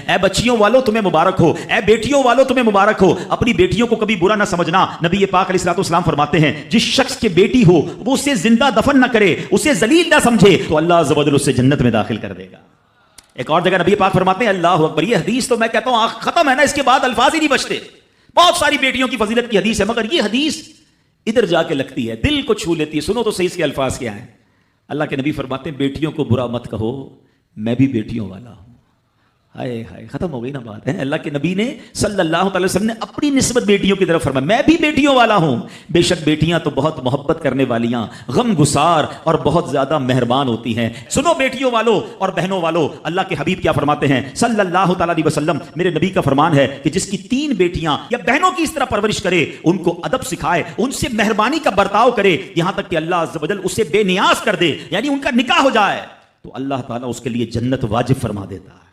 اے بچیوں والو تمہیں مبارک ہو، اے بیٹیوں والو تمہیں مبارک ہو، اپنی بیٹیوں کو کبھی برا نہ سمجھنا۔ نبی پاک علیہ الصلوۃ والسلام فرماتے ہیں جس شخص کی بیٹی ہو وہ اسے زندہ دفن نہ کرے، اسے ذلیل نہ سمجھے، تو اللہ عز و جل اسے جنت میں داخل کر دے گا۔ ایک اور جگہ نبی پاک فرماتے ہیں اللہ اکبر، یہ حدیث تو میں کہتا ہوں ختم ہے نا، اس کے بعد الفاظ ہی نہیں بچتے۔ بہت ساری بیٹیوں کی فضیلت کی حدیث ہے، مگر یہ حدیث ادھر جا کے لگتی ہے، دل کو چھو لیتی ہے۔ سنو تو صحیح اس کے الفاظ کیا ہیں۔ اللہ کے نبی فرماتے ہیں بیٹیوں کو برا مت کہو، میں بھی بیٹیوں والا ہوں۔ ہائے ہائے، ختم ہو گئی نا بات ہے۔ اللہ کے نبی نے صلی اللہ علیہ وسلم نے اپنی نسبت بیٹیوں کی طرف فرمایا میں بھی بیٹیوں والا ہوں۔ بے شک بیٹیاں تو بہت محبت کرنے والیاں، غم گسار اور بہت زیادہ مہربان ہوتی ہیں۔ سنو بیٹیوں والو اور بہنوں والو، اللہ کے حبیب کیا فرماتے ہیں صلی اللہ تعالی علیہ وسلم، میرے نبی کا فرمان ہے کہ جس کی 3 بیٹیاں یا بہنوں کی اس طرح پرورش کرے، ان کو ادب سکھائے، ان سے مہربانی کا برتاؤ کرے، یہاں تک کہ اللہ عز و جل اسے بے نیاز کر دے، یعنی ان کا نکاح ہو جائے، تو اللہ تعالیٰ اس کے لیے جنت واجب فرما دیتا ہے۔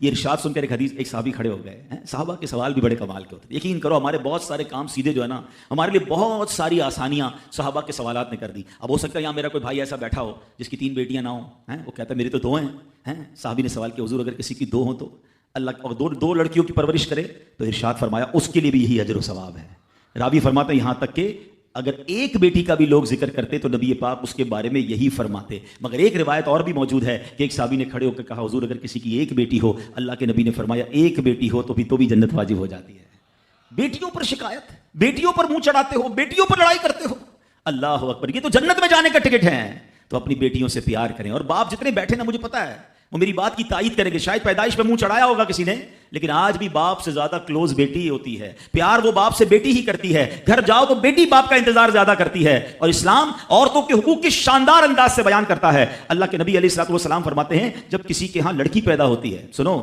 یہ ارشاد سن کر ایک صحابی کھڑے ہو گئے ہیں۔ صحابہ کے سوال بھی بڑے کمال کے ہوتے ہیں۔ یقین کرو ہمارے بہت سارے کام سیدھے جو ہے نا، ہمارے لیے بہت ساری آسانیاں صحابہ کے سوالات نے کر دی۔ اب ہو سکتا ہے یہاں میرا کوئی بھائی ایسا بیٹھا ہو جس کی 3 بیٹیاں نہ ہوں، وہ کہتا ہے میری تو 2 ہیں۔ صحابی نے سوال کیا حضور اگر کسی کی 2 ہوں تو اللہ، اور 2 لڑکیوں کی پرورش کرے تو ارشاد فرمایا اس کے لیے بھی یہی اجر و ثواب ہے۔ راوی فرماتا ہے یہاں تک کہ اگر ایک بیٹی کا بھی لوگ ذکر کرتے تو نبی پاک اس کے بارے میں یہی فرماتے۔ مگر ایک روایت اور بھی موجود ہے کہ ایک صحابی نے کھڑے ہو کر کہا حضور اگر کسی کی 1 بیٹی ہو، اللہ کے نبی نے فرمایا 1 بیٹی ہو تو بھی جنت واجب ہو جاتی ہے۔ بیٹیوں پر شکایت، بیٹیوں پر منہ چڑھاتے ہو، بیٹیوں پر لڑائی کرتے ہو، اللہ اکبر، یہ تو جنت میں جانے کا ٹکٹ ہے۔ تو اپنی بیٹیوں سے پیار کریں۔ اور باپ جتنے بیٹھے نا، مجھے پتا ہے وہ میری بات کی تائید کریں گے، شاید پیدائش پہ منہ چڑھایا ہوگا کسی نے، لیکن آج بھی باپ سے زیادہ کلوز بیٹی ہی ہوتی ہے، پیار وہ باپ سے بیٹی ہی کرتی ہے، گھر جاؤ تو بیٹی باپ کا انتظار زیادہ کرتی ہے۔ اور اسلام عورتوں کے حقوق کی شاندار انداز سے بیان کرتا ہے۔ اللہ کے نبی علیہ الصلوۃ والسلام فرماتے ہیں جب کسی کے ہاں لڑکی پیدا ہوتی ہے، سنو،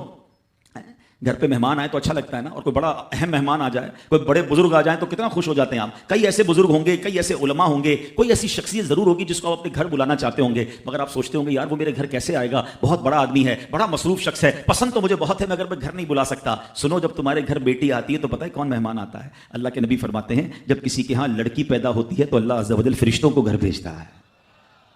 گھر پہ مہمان آئے تو اچھا لگتا ہے نا، اور کوئی بڑا اہم مہمان آ جائے، کوئی بڑے بزرگ آ جائیں تو کتنا خوش ہو جاتے ہیں آپ۔ کئی ایسے بزرگ ہوں گے، کئی ایسے علماء ہوں گے، کوئی ایسی شخصیت ضرور ہوگی جس کو آپ اپنے گھر بلانا چاہتے ہوں گے، مگر آپ سوچتے ہوں گے یار وہ میرے گھر کیسے آئے گا، بہت بڑا آدمی ہے، بڑا مصروف شخص ہے، پسند تو مجھے بہت ہے مگر میں گھر نہیں بلا سکتا۔ سنو، جب تمہارے گھر بیٹی آتی ہے تو پتہ ہے کون مہمان آتا ہے؟ اللہ کے نبی فرماتے ہیں جب کسی کے ہاں لڑکی پیدا ہوتی ہے تو اللہ عز و جل فرشتوں کو گھر بھیجتا ہے۔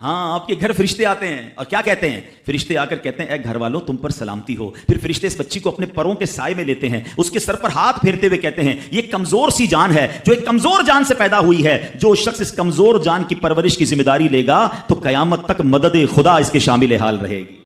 ہاں، آپ کے گھر فرشتے آتے ہیں اور کیا کہتے ہیں؟ فرشتے آ کر کہتے ہیں اے گھر والوں تم پر سلامتی ہو۔ پھر فرشتے اس بچی کو اپنے پروں کے سائے میں لیتے ہیں، اس کے سر پر ہاتھ پھیرتے ہوئے کہتے ہیں یہ کمزور سی جان ہے جو ایک کمزور جان سے پیدا ہوئی ہے، جو شخص اس کمزور جان کی پرورش کی ذمہ داری لے گا تو قیامت تک مدد خدا اس کے شامل حال رہے گی۔